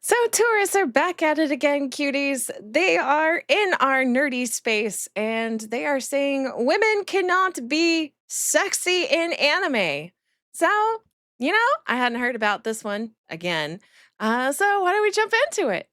So, tourists are back at it again, cuties. They are in our nerdy space and they are saying women cannot be sexy in anime. So, I hadn't heard about this one again. So, why don't we jump into it?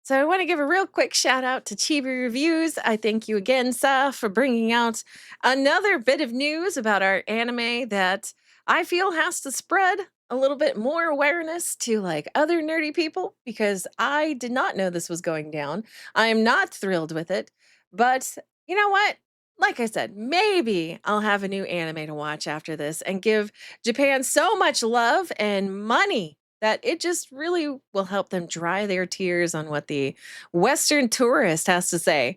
So, I want to give a real quick shout out to Chibi Reviews. I thank you again, Sa, for bringing out another bit of news about our anime that I feel has to spread a little bit more awareness to like other nerdy people because I did not know this was going down. I am not thrilled with it, but you know what? Like I said, maybe I'll have a new anime to watch after this and give Japan so much love and money that it just really will help them dry their tears on what the Western tourist has to say.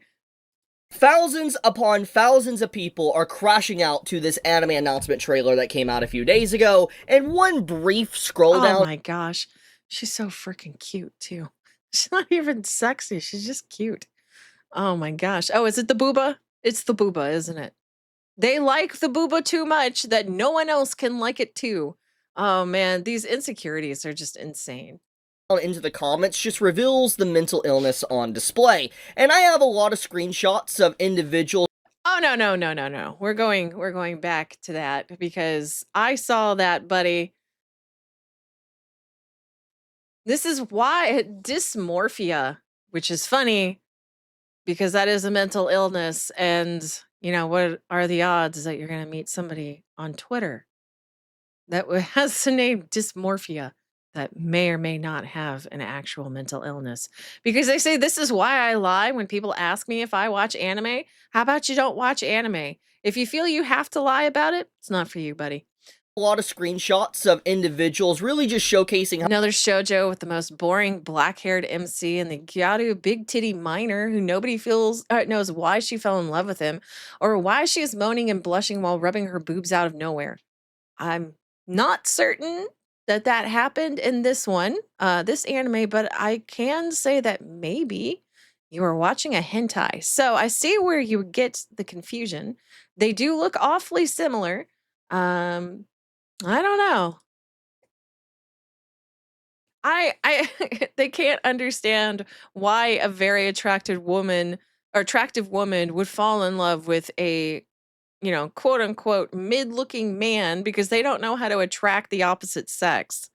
Thousands upon thousands of people are crashing out to this anime announcement trailer that came out a few days ago, and one brief scroll Oh down. my gosh. She's so freaking cute too. She's not even sexy. She's just cute. Oh my gosh. Oh, is it the booba? It's the booba, isn't it? They like the booba too much that no one else can like it too. Oh man, these insecurities are just insane. Into the comments just reveals the mental illness on display, and I have a lot of screenshots of individuals. Oh no. We're going back to that because I saw that, buddy. This is why dysmorphia, which is funny because that is a mental illness. And, what are the odds that you're going to meet somebody on Twitter that has the name dysmorphia that may or may not have an actual mental illness? Because they say this is why I lie when people ask me if I watch anime. How about you don't watch anime? If you feel you have to lie about it, it's not for you, buddy. A lot of screenshots of individuals really just showcasing how Another shoujo with the most boring black-haired MC and the Gyaru big titty miner who nobody knows why she fell in love with him or why she is moaning and blushing while rubbing her boobs out of nowhere. I'm not certain that happened in this one, this anime, but I can say that maybe you are watching a hentai. So I see where you get the confusion. They do look awfully similar. I don't know. I they can't understand why a very attractive woman would fall in love with a, quote unquote mid-looking man because they don't know how to attract the opposite sex.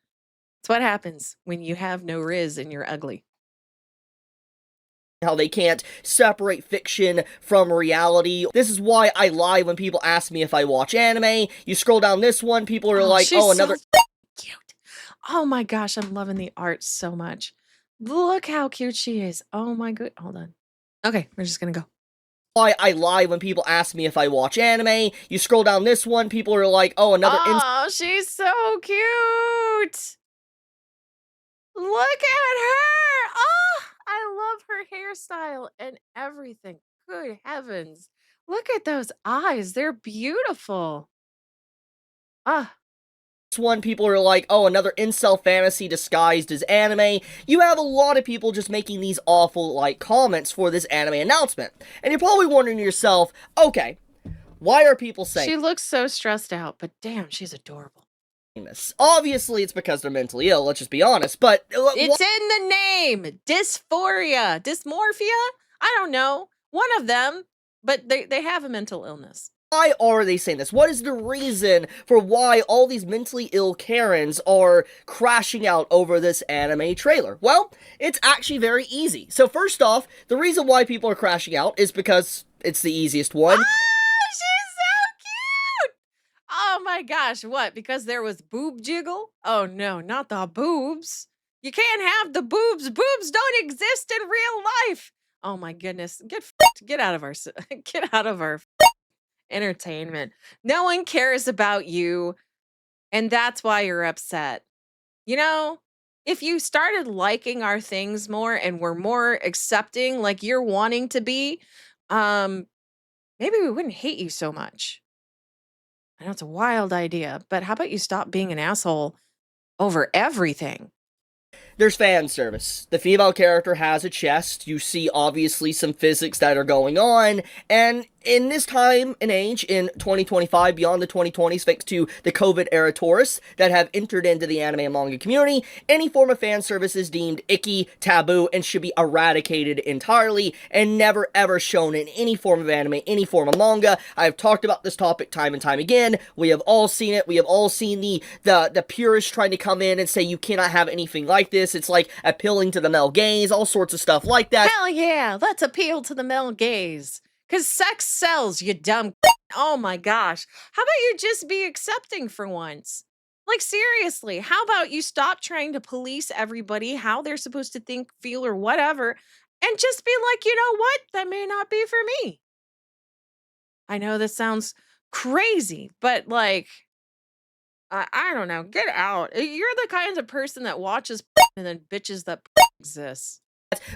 It's what happens when you have no riz and you're ugly. how they can't separate fiction from reality. This is why I lie when people ask me if I watch anime. You scroll down this one, people are like, She's oh, another so cute. Oh my gosh, I'm loving the art so much. Look how cute she is. Oh my good. Hold on. Okay, we're just gonna go. why I lie when people ask me if I watch anime. You scroll down this one, people are like, oh, another Oh, she's so cute. Look at her. Oh, I love her hairstyle and everything. Good heavens. Look at those eyes. They're beautiful. Ah, one, people are like, oh, another incel fantasy disguised as anime. You have a lot of people just making these awful, like, comments for this anime announcement. And you're probably wondering to yourself, okay, why are people saying she looks so stressed out, but damn, she's adorable. this? Obviously, it's because they're mentally ill, let's just be honest, but It's in the name. Dysphoria. Dysmorphia? I don't know. One of them, but they have a mental illness. why are they saying this? What is the reason for why all these mentally ill Karens are crashing out over this anime trailer? Well, it's actually very easy. So first off, the reason why people are crashing out is because it's the easiest one. Ah, she's so cute. Oh my gosh, what? Because there was boob jiggle? Oh no, not the boobs. You can't have the boobs. Boobs don't exist in real life. Oh my goodness. Get out of our get out of our entertainment. No one cares about you, and that's why you're upset. If you started liking our things more and were more accepting like you're wanting to be, um maybe we wouldn't hate you so much. I know it's a wild idea, but how about you stop being an asshole over everything? There's fan service. The female character has a chest. You see, obviously, some physics that are going on, and In this time and age in 2025, beyond the 2020s, thanks to the COVID era tourists that have entered into the anime and manga community, any form of fan service is deemed icky, taboo, and should be eradicated entirely and never ever shown in any form of anime, any form of manga. I've talked about this topic time and time again. We have all seen it. We have all seen the purists trying to come in and say you cannot have anything like this. It's like appealing to the male gaze, all sorts of stuff like that. Hell yeah, let's appeal to the male gaze. Because sex sells, you dumb. Oh my gosh. How about you just be accepting for once? Like, seriously, how about you stop trying to police everybody, how they're supposed to think, feel, or whatever, and just be like, you know what? That may not be for me. I know this sounds crazy, but like, I don't know. Get out. You're the kind of person that watches and then bitches that exists.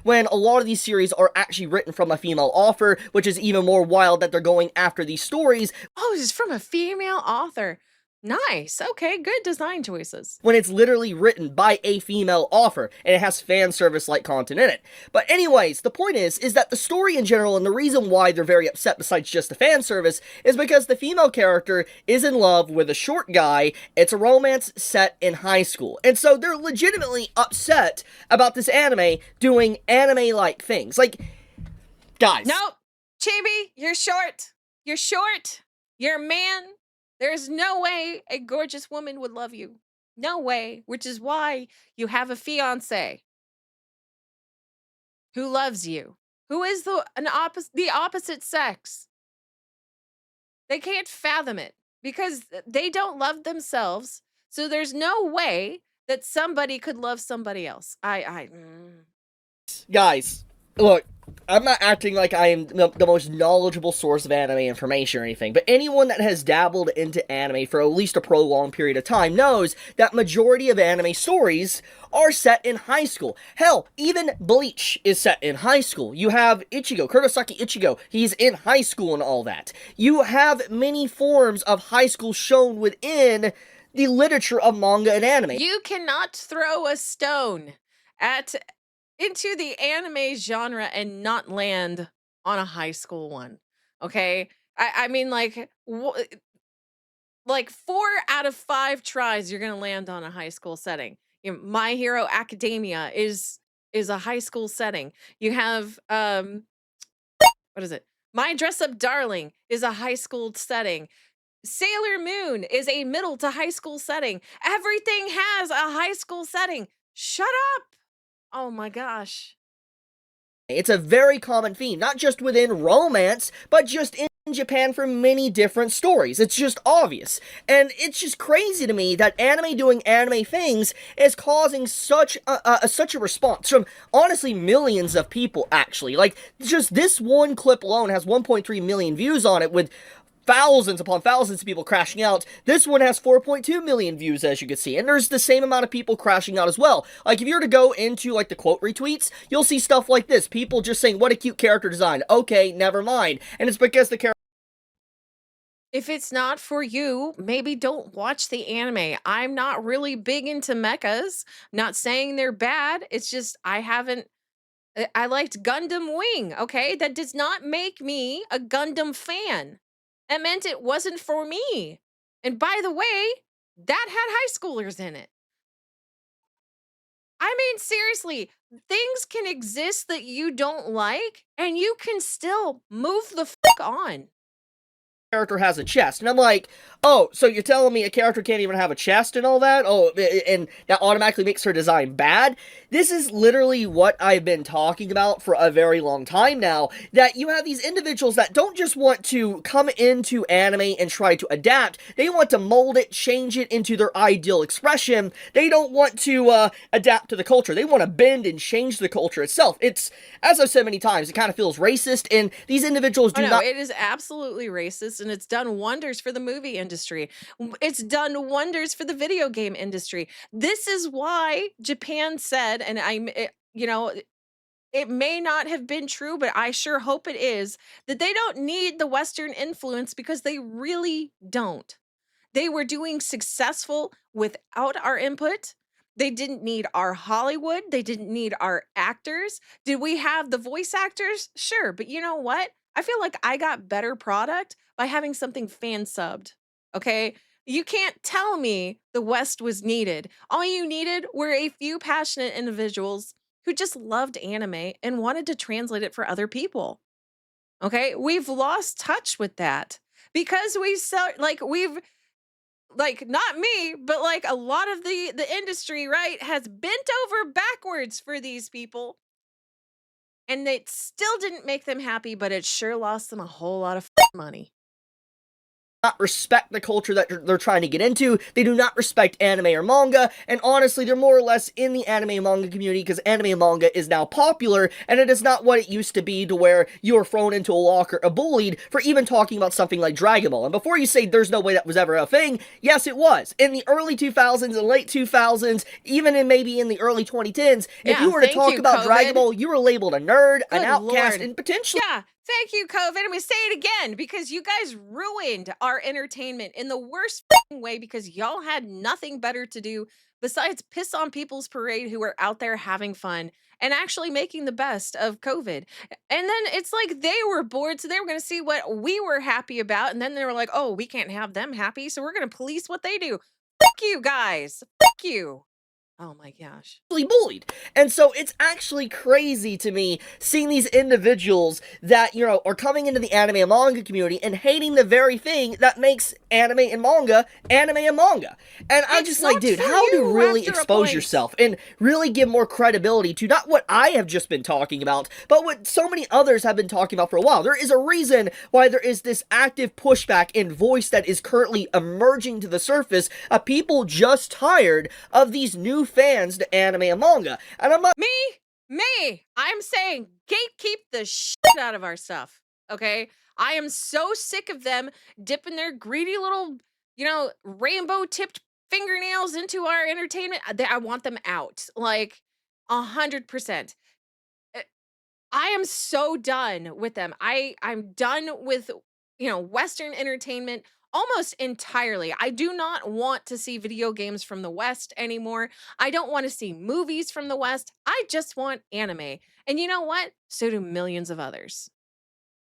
When a lot of these series are actually written from a female author, which is even more wild that they're going after these stories Oh, this is from a female author. Nice. Okay, good design choices. when it's literally written by a female author and it has fan service like content in it. But anyways, the point is that the story in general, and the reason why they're very upset besides just the fan service, is because the female character is in love with a short guy. It's a romance set in high school. And so they're legitimately upset about this anime doing anime-like things. Like, guys. Nope. Chibi, you're short. You're short. You're a man. There's no way a gorgeous woman would love you. No way. Which is why you have a fiance who loves you, who is the opposite sex. They can't fathom it because they don't love themselves. So there's no way that somebody could love somebody else. Guys, look, I'm not acting like I am the most knowledgeable source of anime information or anything, but anyone that has dabbled into anime for at least a prolonged period of time knows that majority of anime stories are set in high school. Hell, even Bleach is set in high school. You have Ichigo, Kurosaki Ichigo, he's in high school and all that. You have many forms of high school shown within the literature of manga and anime. You cannot throw a stone at into the anime genre and not land on a high school one. Okay? I mean like 4 out of 5 tries you're going to land on a high school setting. You know, My Hero Academia is a high school setting. You have what is it? My Dress Up Darling is a high school setting. Sailor Moon is a middle to high school setting. Everything has a high school setting. Shut up. Oh my gosh. It's a very common theme, not just within romance, but just in Japan for many different stories. It's just obvious. And it's just crazy to me that anime doing anime things is causing such a response from honestly millions of people actually. Like just this one clip alone has 1.3 million views on it with thousands upon thousands of people crashing out. This one has 4.2 million views, as you can see, and there's the same amount of people crashing out as well. Like, if you were to go into, like, the quote retweets, you'll see stuff like this. People just saying, what a cute character design. Okay, never mind. And it's because the character... If it's not for you, maybe don't watch the anime. I'm not really big into mechas. Not saying they're bad. It's just I haven't I liked Gundam Wing, okay? That does not make me a Gundam fan. It meant it wasn't for me. And by the way, that had high schoolers in it. I mean, seriously, things can exist that you don't like, and you can still move the fuck on. character has a chest. And I'm like, oh, so you're telling me a character can't even have a chest and all that? Oh, and that automatically makes her design bad? This is literally what I've been talking about for a very long time now, that you have these individuals that don't just want to come into anime and try to adapt, they want to mold it, change it into their ideal expression. They don't want to adapt to the culture. They want to bend and change the culture itself. It's, as I've said many times, it kind of feels racist, and these individuals do not... It is absolutely racist, and it's done wonders for the movie industry. It's done wonders for the video game industry. This is why Japan said, and it may not have been true, but I sure hope it is, that they don't need the Western influence, because they really don't. They were doing successful without our input. They didn't need our Hollywood. They didn't need our actors. Did we have the voice actors? Sure. But you know what? I feel like I got better product by having something fan subbed. Okay? You can't tell me the West was needed. All you needed were a few passionate individuals who just loved anime and wanted to translate it for other people. Okay? We've lost touch with that because we sell like we've like not me, but like a lot of the industry, right, has bent over backwards for these people and it still didn't make them happy, but it sure lost them a whole lot of money. Not respect the culture that they're trying to get into. They do not respect anime or manga, and honestly, they're more or less in the anime and manga community because anime and manga is now popular, and it is not what it used to be to where you were thrown into a locker or bullied for even talking about something like Dragon Ball. And before you say there's no way that was ever a thing, yes, it was. In the early 2000s and late 2000s, even in maybe in the early 2010s, if Yeah, you were to thank talk you, about Dragon COVID. Ball, you were labeled a nerd, an Good outcast, Lord. and potentially Yeah, thank you, COVID. I'm gonna say it again because you guys ruined our entertainment in the worst way because y'all had nothing better to do besides piss on people's parade who were out there having fun and actually making the best of COVID. And then it's like they were bored, so they were gonna see what we were happy about. And then they were like, oh, we can't have them happy, so we're gonna police what they do. Fuck you guys. Fuck you. Oh my gosh. bullied. And so it's actually crazy to me seeing these individuals that, are coming into the anime and manga community and hating the very thing that makes anime and manga. And I'm It's just like, not dude, for how to you really after a expose point. yourself and really give more credibility to not what I have just been talking about, but what so many others have been talking about for a while. There is a reason why there is this active pushback in voice that is currently emerging to the surface of people just tired of these new fans to anime and manga. And I'm not Me, I'm saying gatekeep the shit out of our stuff. Okay. I am so sick of them dipping their greedy little, rainbow tipped fingernails into our entertainment. I want them out. Like 100%. I am so done with them. I'm done with, Western entertainment almost entirely. I do not want to see video games from the West anymore. I don't want to see movies from the West. I just want anime. And you know what? So do millions of others.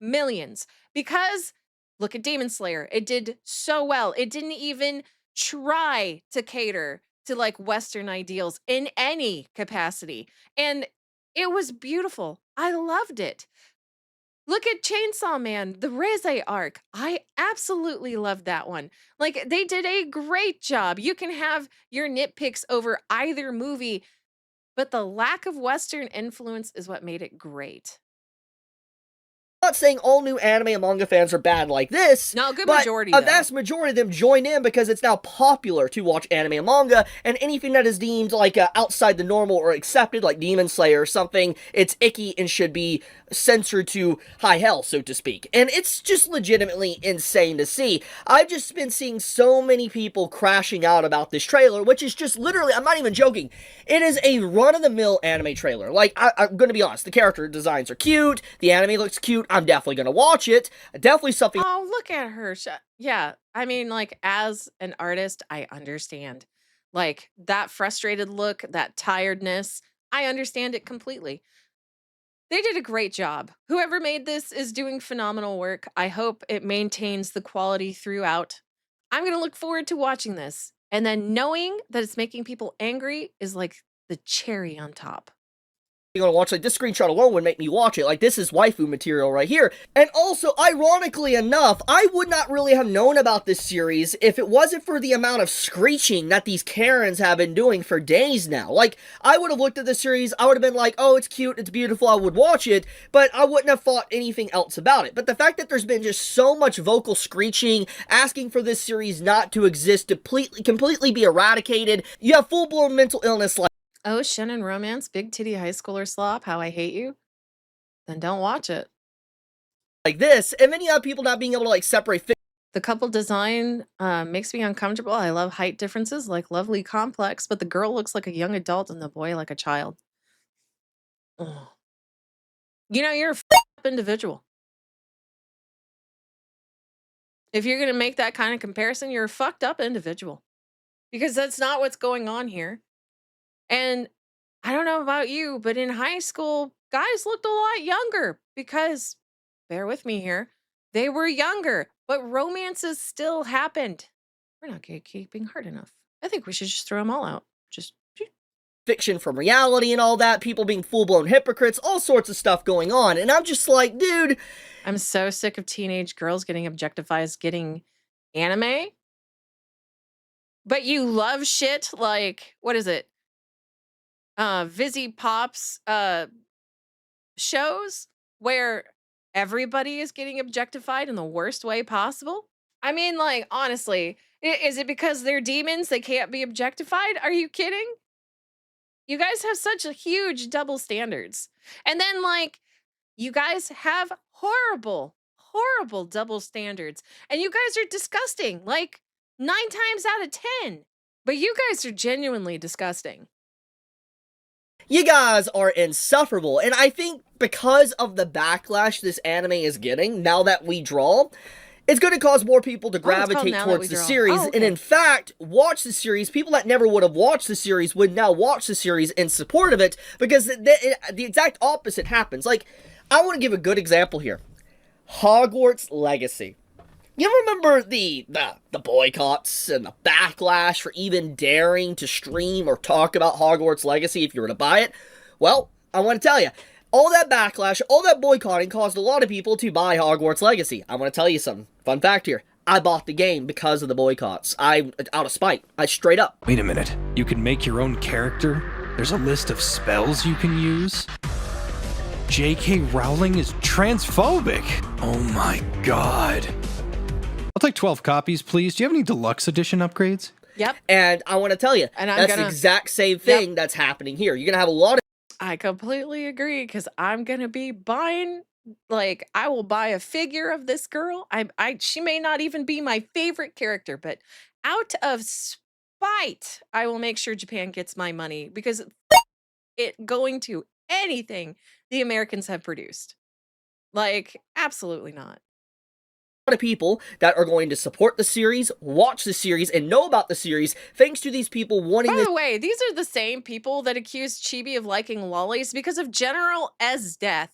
Millions. Because look at Demon Slayer. It did so well. It didn't even try to cater to like Western ideals in any capacity. And it was beautiful. I loved it. Look at Chainsaw Man, the Reze arc. I absolutely loved that one. Like, they did a great job. You can have your nitpicks over either movie, but the lack of Western influence is what made it great. not saying all new anime and manga fans are bad like this, No, good but majority, a though. vast majority of them join in because it's now popular to watch anime and manga, and anything that is deemed like outside the normal or accepted, like Demon Slayer or something, it's icky and should be censored to high hell, so to speak. And it's just legitimately insane to see. I've just been seeing so many people crashing out about this trailer, which is just literally, I'm not even joking, it is a run-of-the-mill anime trailer. Like, I'm gonna be honest, the character designs are cute, the anime looks cute, I'm definitely gonna watch it. Definitely something. Oh, look at her. Yeah. I mean, like, as an artist, I understand. Like, that frustrated look, that tiredness, I understand it completely. They did a great job. Whoever made this is doing phenomenal work. I hope it maintains the quality throughout. I'm going to look forward to watching this. And then knowing that it's making people angry is like the cherry on top. Gonna watch, like, this screenshot alone would make me watch it. Like, this is waifu material right here. And also, ironically enough, I would not really have known about this series if it wasn't for the amount of screeching that these Karens have been doing for days now. Like, I would have looked at the series, I would have been like, oh, it's cute, it's beautiful, I would watch it, but I wouldn't have thought anything else about it. But the fact that there's been just so much vocal screeching asking for this series not to exist, to completely be eradicated, you have full-blown mental illness like Oh, Shannon Romance, big titty high schooler slop, how I hate you. Then don't watch it. this, and then you have people not being able to, like, separate The couple design makes me uncomfortable. I love height differences, like lovely complex, but the girl looks like a young adult and the boy like a child. Ugh. You're a up individual. If you're going to make that kind of comparison, you're a fucked up individual because that's not what's going on here. And I don't know about you, but in high school, guys looked a lot younger because bear with me here. They were younger, but romances still happened. We're not gatekeeping hard enough. I think we should just throw them all out. Just fiction from reality and all that, people being full-blown hypocrites, all sorts of stuff going on. And I'm just like, dude. I'm so sick of teenage girls getting objectified, getting anime. But you love shit like, what is it? Vizzy Pops shows where everybody is getting objectified in the worst way possible. I mean, like, honestly, is it because they're demons they can't be objectified? Are you kidding? You guys have such a huge double standards. And then, like, you guys have horrible, horrible double standards. And you guys are disgusting, like 9 times out of 10. But you guys are genuinely disgusting. You guys are insufferable. And I think because of the backlash this anime is getting, now that we draw, it's going to cause more people to gravitate towards the series. And in fact, watch the series. People that never would have watched the series would now watch the series in support of it, because the exact opposite happens. Like, I want to give a good example here. Hogwarts Legacy. You remember the boycotts and the backlash for even daring to stream or talk about Hogwarts Legacy if you were to buy it? Well, I want to tell you, all that backlash, all that boycotting caused a lot of people to buy Hogwarts Legacy. I want to tell you something. Fun fact here. I bought the game because of the boycotts. Out of spite. I straight up. Wait a minute. You can make your own character? There's a list of spells you can use? J.K. Rowling is transphobic. Oh my god. I'll take 12 copies, please. Do you have any deluxe edition upgrades? Yep. And I want to tell you, that's the exact same thing that's happening here. You're going to have a lot of... I completely agree, because I'm going to be buying, like, I will buy a figure of this girl. She may not even be my favorite character, but out of spite, I will make sure Japan gets my money, because it going to anything the Americans have produced. Like, absolutely not. Of people that are going to support the series, watch the series, and know about the series thanks to these people wanting By the way, these are the same people that accused Chibi of liking lollies because of General S death.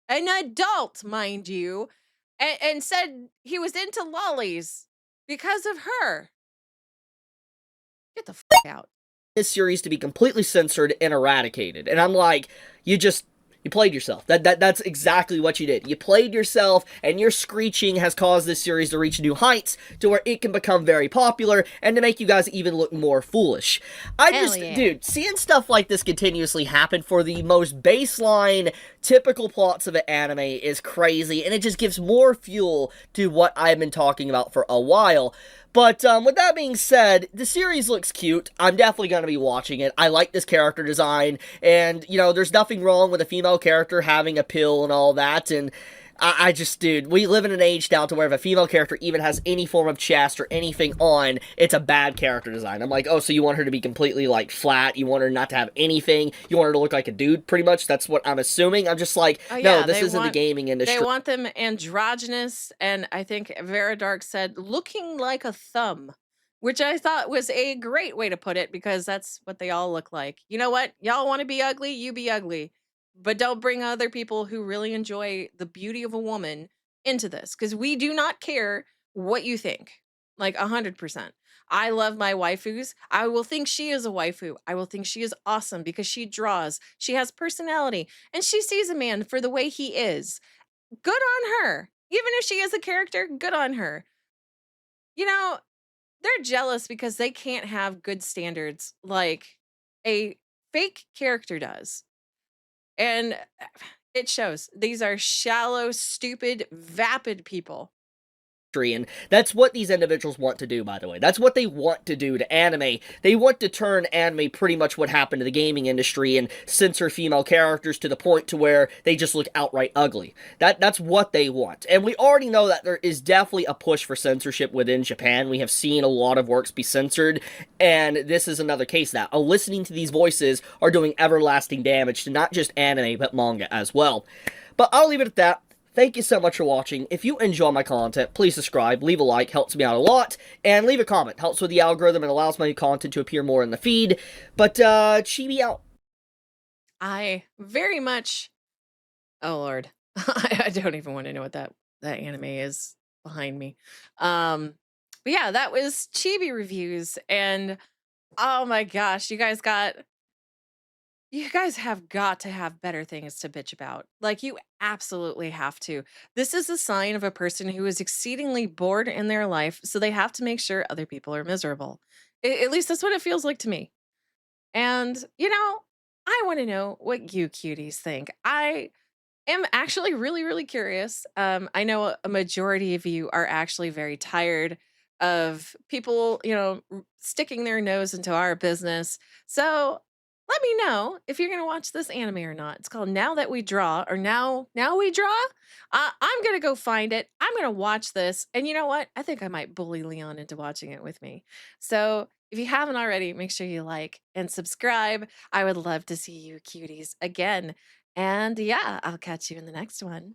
An adult, mind you, and said he was into lollies because of her. Get the fuck out. This series to be completely censored and eradicated. And I'm like, you played yourself. That's exactly what you did. You played yourself, and your screeching has caused this series to reach new heights to where it can become very popular and to make you guys even look more foolish. Dude, seeing stuff like this continuously happen for the most baseline, typical plots of an anime is crazy, and it just gives more fuel to what I've been talking about for a while. But with that being said, the series looks cute. I'm definitely going to be watching it. I like this character design, and, you know, there's nothing wrong with a female character having a pill and all that, and I just, dude, we live in an age now to where if a female character even has any form of chest or anything on, it's a bad character design. I'm like, oh, so you want her to be completely, like, flat? You want her not to have anything? You want her to look like a dude, pretty much? That's what I'm assuming. I'm just like, no, this isn't the gaming industry. They want them androgynous, and I think Veridark said, looking like a thumb, which I thought was a great way to put it, because that's what they all look like. You know what? Y'all want to be ugly? You be ugly. But don't bring other people who really enjoy the beauty of a woman into this, because we do not care what you think. Like 100%. I love my waifus. I will think she is a waifu. I will think she is awesome because she draws. She has personality. And she sees a man for the way he is. Good on her. Even if she is a character, good on her. You know, they're jealous because they can't have good standards like a fake character does. And it shows. These are shallow, stupid, vapid people. And that's what these individuals want to do, by the way. That's what they want to do to anime. They want to turn anime pretty much what happened to the gaming industry and censor female characters to the point to where they just look outright ugly. That's what they want. And we already know that there is definitely a push for censorship within Japan. We have seen a lot of works be censored, and this is another case that listening to these voices are doing everlasting damage to not just anime, but manga as well. But I'll leave it at that. Thank you so much for watching. If you enjoy my content, please subscribe, leave a like, helps me out a lot, and leave a comment. Helps with the algorithm and allows my content to appear more in the feed. But, Chibi out. I very much... Oh, Lord. I don't even wanna know what that anime is behind me. Um, but yeah, that was chibi reviews, and oh my gosh, you guys have got to have better things to bitch about. Like, you absolutely have to. This is a sign of a person who is exceedingly bored in their life, so they have to make sure other people are miserable. At least that's what it feels like to me. And, I wanna know what you cuties think. I am actually really, really curious. I know a majority of you are actually very tired of people, sticking their nose into our business. So let me know if you're gonna watch this anime or not. It's called Now That We Draw, or Now We Draw. I'm gonna go find it. I'm gonna watch this, and you know what? I think I might bully Leon into watching it with me. So if you haven't already, make sure you like and subscribe. I would love to see you cuties again. And yeah, I'll catch you in the next one.